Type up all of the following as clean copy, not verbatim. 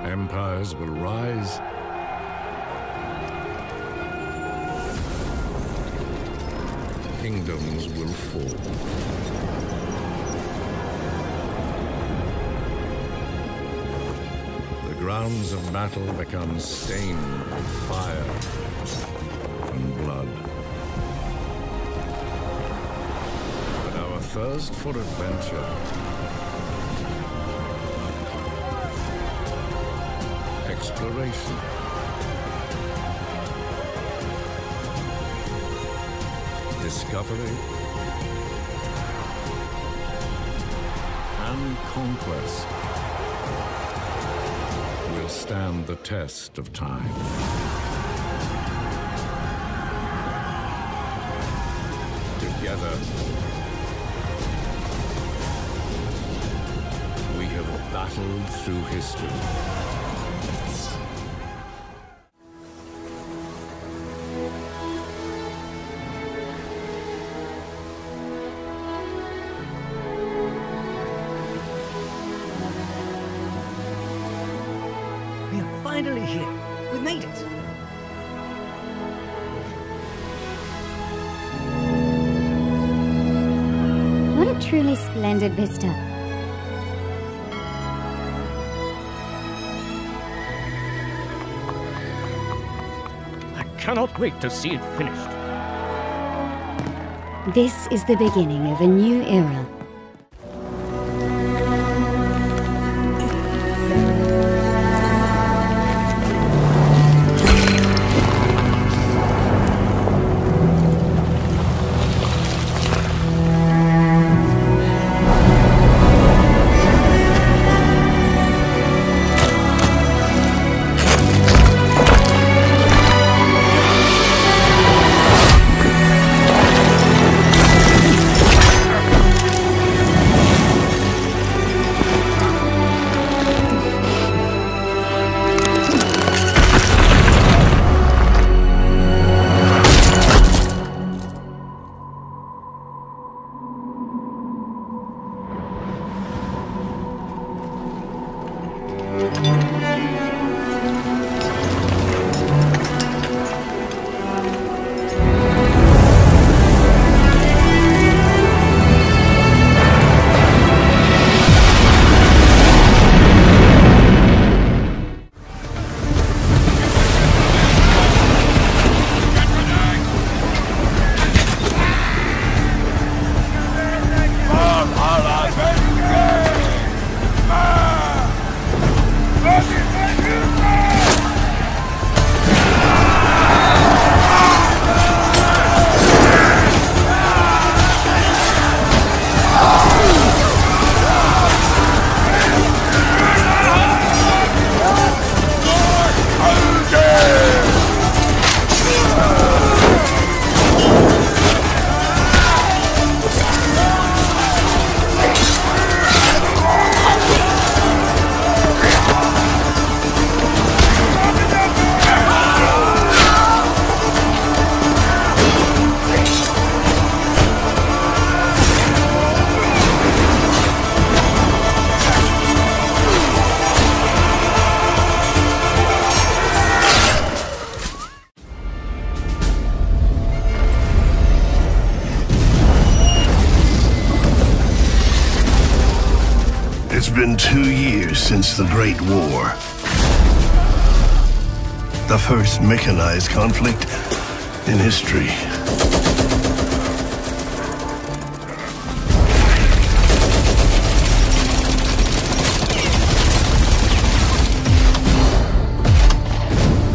Empires will rise. Kingdoms will fall. The grounds of battle become stained with fire and blood. But our thirst for adventure exploration, discovery, and conquest will stand the test of time. Together, we have battled through history. Finally here. We made it. What a truly splendid vista. I cannot wait to see it finished. This is the beginning of a new era. It's been 2 years since the Great War. The first mechanized conflict in history.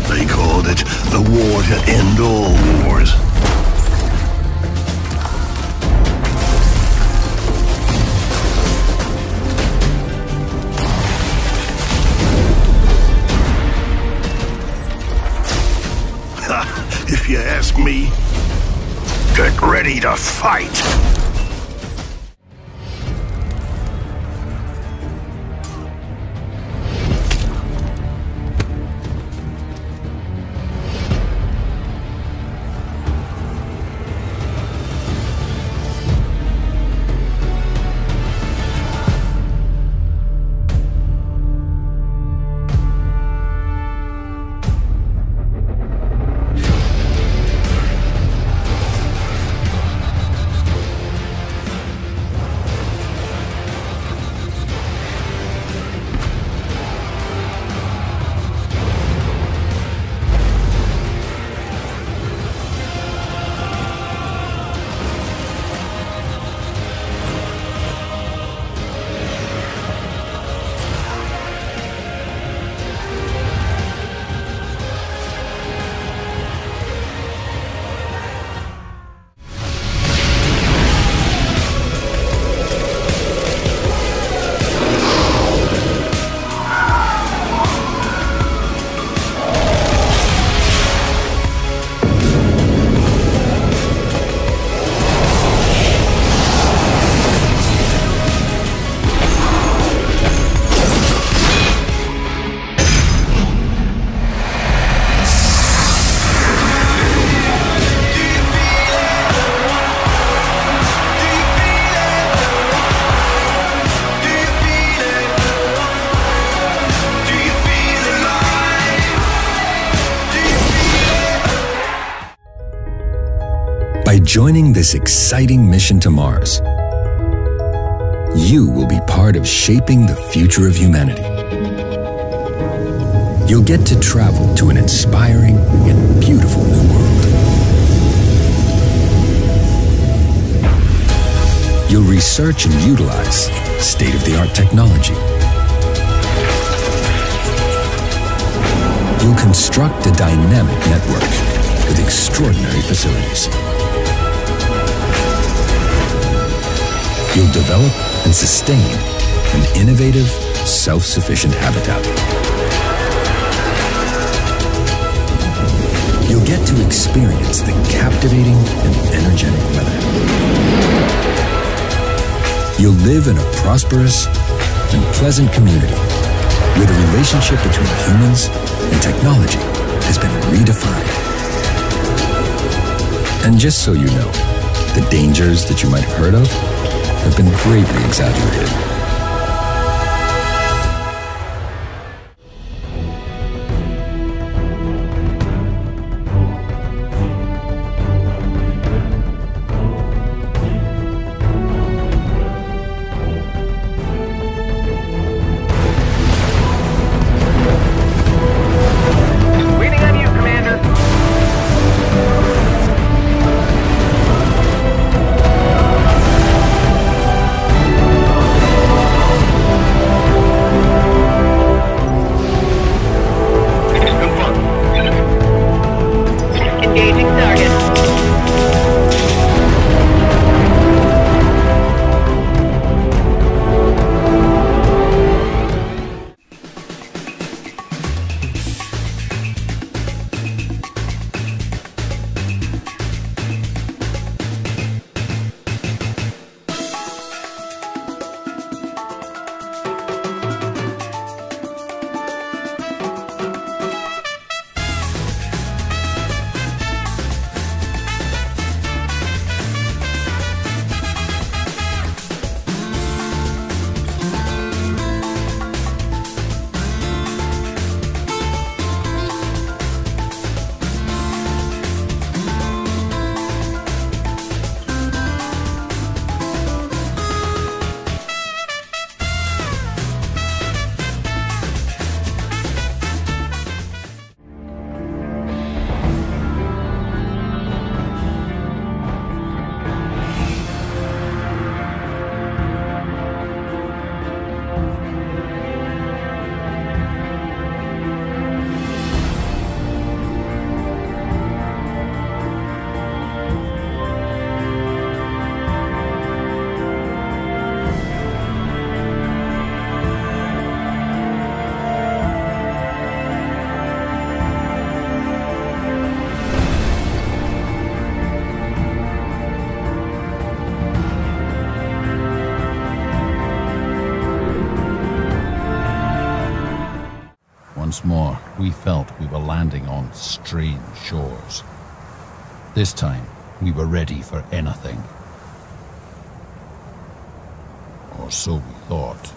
They called it the war to end all wars. If you ask me, get ready to fight! joining this exciting mission to Mars. You will be part of shaping the future of humanity. You'll get to travel to an inspiring and beautiful new world. You'll research and utilize state-of-the-art technology. You'll construct a dynamic network with extraordinary facilities. You'll develop and sustain an innovative, self-sufficient habitat. You'll get to experience the captivating and energetic weather. You'll live in a prosperous and pleasant community where the relationship between humans and technology has been redefined. And just so you know, the dangers that you might have heard of have been greatly exaggerated. Once more, we felt we were landing on strange shores. This time, we were ready for anything. Or so we thought.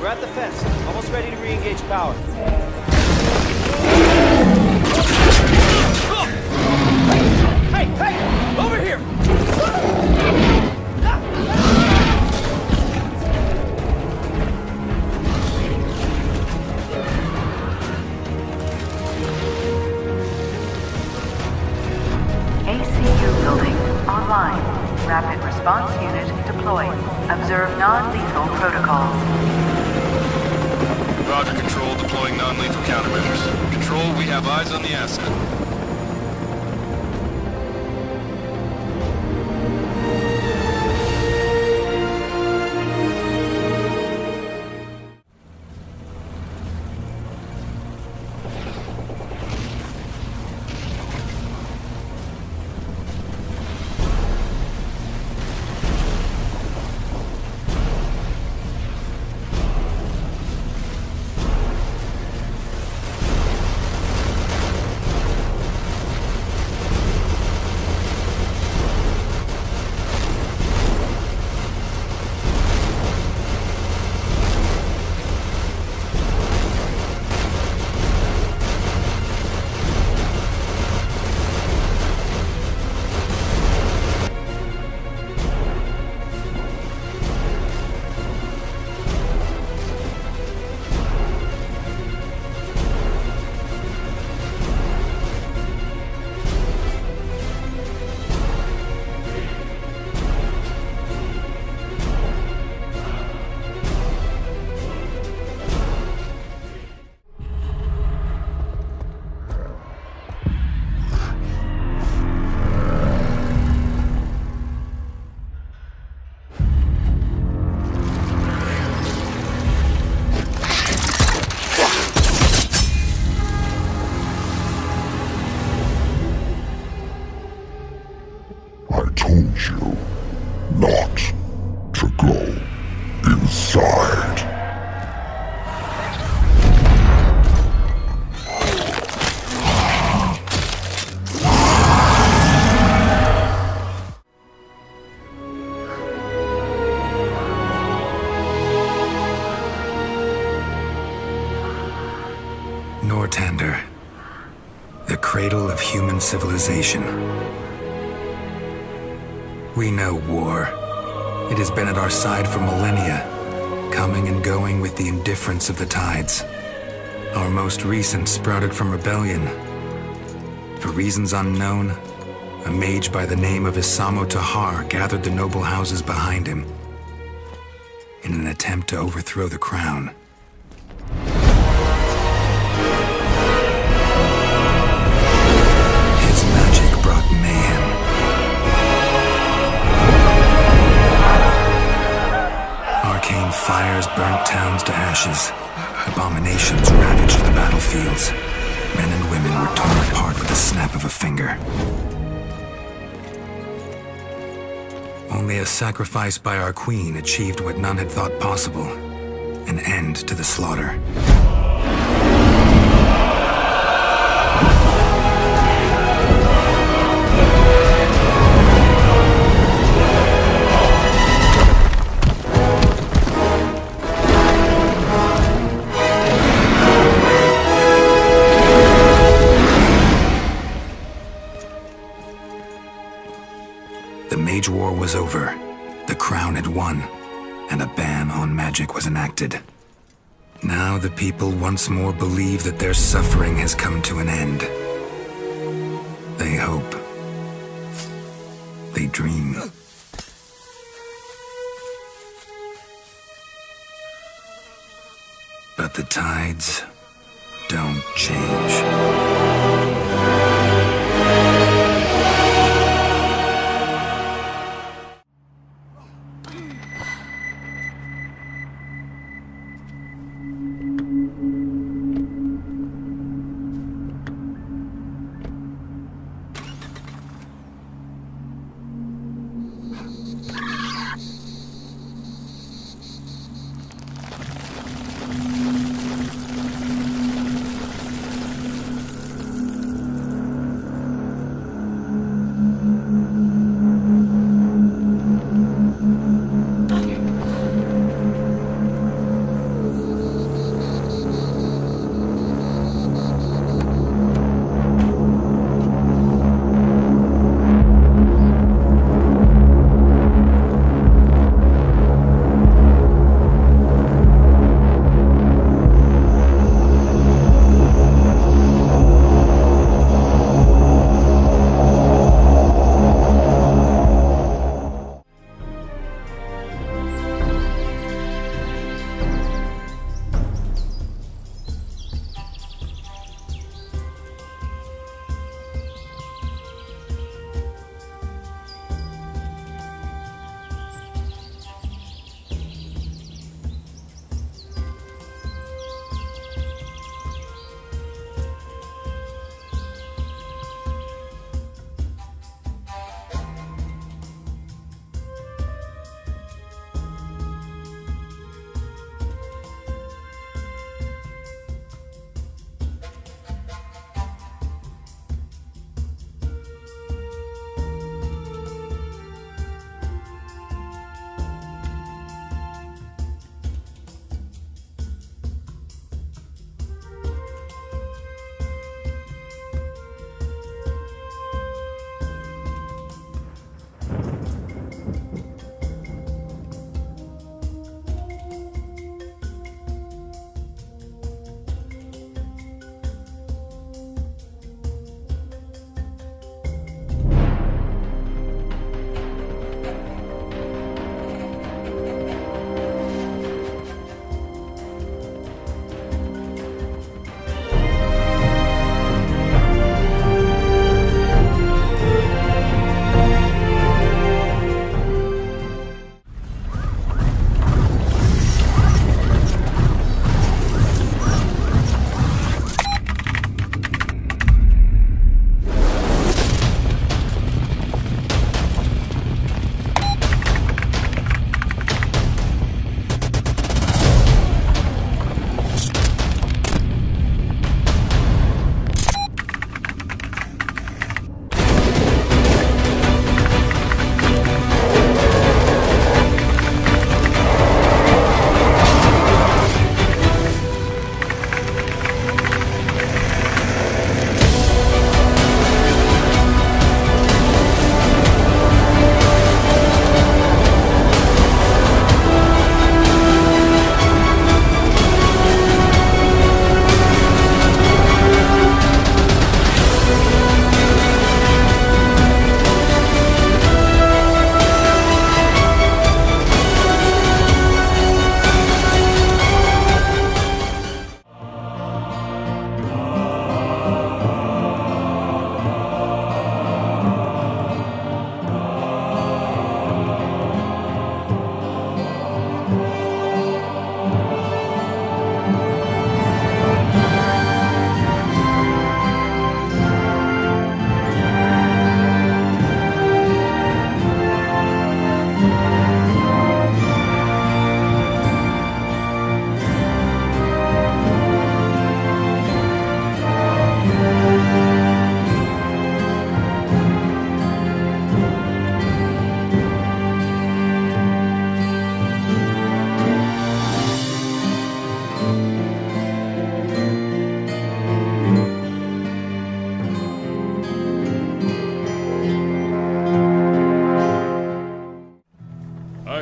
We're at the fence. Almost ready to re-engage power. Hey! Hey! Over here! ACU building online. Rapid response unit deployed. Observe non-lethal protocols. Roger, Control. Deploying non-lethal countermeasures. Control, we have eyes on the asset. told you not to go inside. Northander, the cradle of human civilization. We know war. It has been at our side for millennia, coming and going with the indifference of the tides. Our most recent sprouted from rebellion. For reasons unknown, a mage by the name of Isamo Tahar gathered the noble houses behind him in an attempt to overthrow the crown. His magic brought mayhem. Arcane fires burnt towns to ashes. Abominations ravaged the battlefields. Men and women were torn apart with the snap of a finger. Only a sacrifice by our queen achieved what none had thought possible: an end to the slaughter. The Mage War was over, the crown had won, and a ban on magic was enacted. Now the people once more believe that their suffering has come to an end. They hope. They dream. But the tides don't change.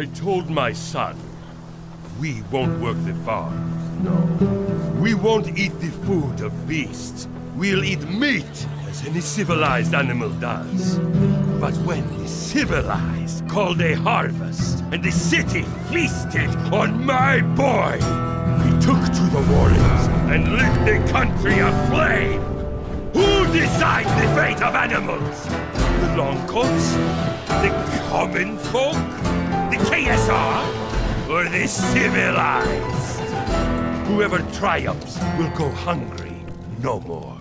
I told my son, we won't work the farms, no. We won't eat the food of beasts. We'll eat meat, as any civilized animal does. But when the civilized called a harvest, and the city feasted on my boy, we took to the warlands and lit the country aflame. Who decides the fate of animals? The longcoats? The common folk? The KSR? Or the civilized? Whoever triumphs will go hungry no more.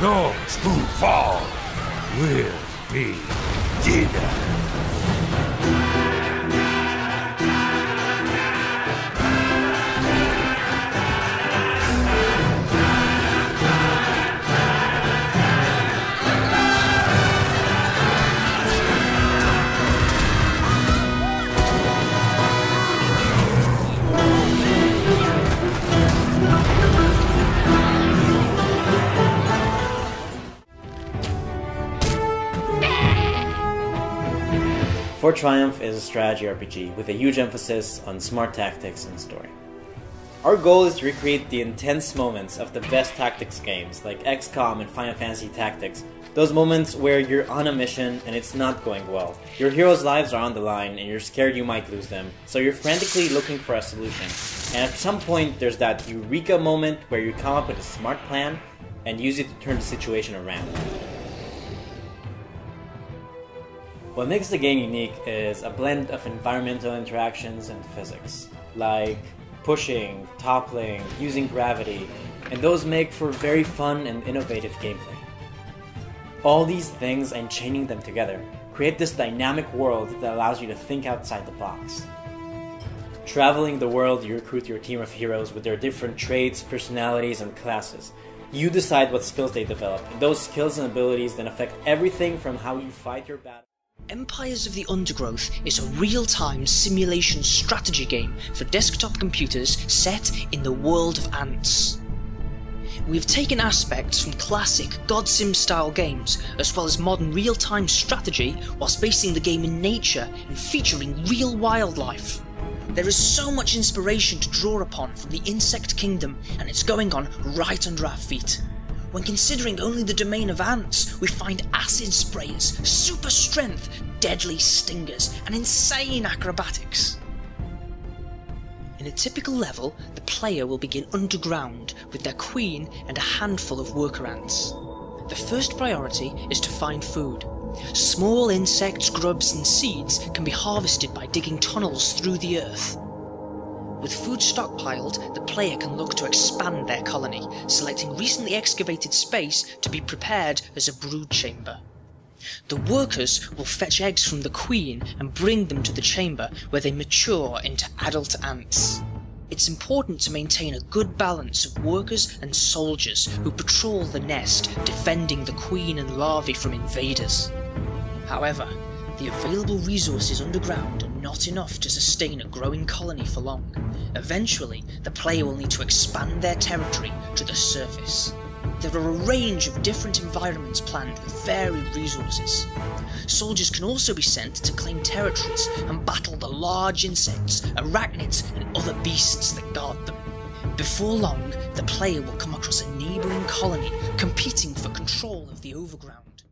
Those who fall will be dinner. Fort Triumph is a strategy RPG with a huge emphasis on smart tactics and story. Our goal is to recreate the intense moments of the best tactics games like XCOM and Final Fantasy Tactics, those moments where you're on a mission and it's not going well. Your heroes' lives are on the line and you're scared you might lose them, so you're frantically looking for a solution. And at some point there's that eureka moment where you come up with a smart plan and use it to turn the situation around. What makes the game unique is a blend of environmental interactions and physics, like pushing, toppling, using gravity, and those make for very fun and innovative gameplay. All these things and chaining them together create this dynamic world that allows you to think outside the box. Traveling the world, you recruit your team of heroes with their different traits, personalities, and classes. You decide what skills they develop, and those skills and abilities then affect everything from how you fight your battle. Empires of the Undergrowth is a real-time simulation strategy game for desktop computers set in the world of ants. We've taken aspects from classic God Sim style games, as well as modern real-time strategy, whilst basing the game in nature and featuring real wildlife. There is so much inspiration to draw upon from the insect kingdom, and it's going on right under our feet. When considering only the domain of ants, we find acid sprayers, super strength, deadly stingers, and insane acrobatics. In a typical level, the player will begin underground with their queen and a handful of worker ants. The first priority is to find food. Small insects, grubs, and seeds can be harvested by digging tunnels through the earth. With food stockpiled, the player can look to expand their colony, selecting recently excavated space to be prepared as a brood chamber. The workers will fetch eggs from the queen and bring them to the chamber where they mature into adult ants. It's important to maintain a good balance of workers and soldiers who patrol the nest, defending the queen and larvae from invaders. However, the available resources underground are not enough to sustain a growing colony for long. Eventually, the player will need to expand their territory to the surface. There are a range of different environments planned with varied resources. Soldiers can also be sent to claim territories and battle the large insects, arachnids, and other beasts that guard them. Before long, the player will come across a neighbouring colony competing for control of the overground.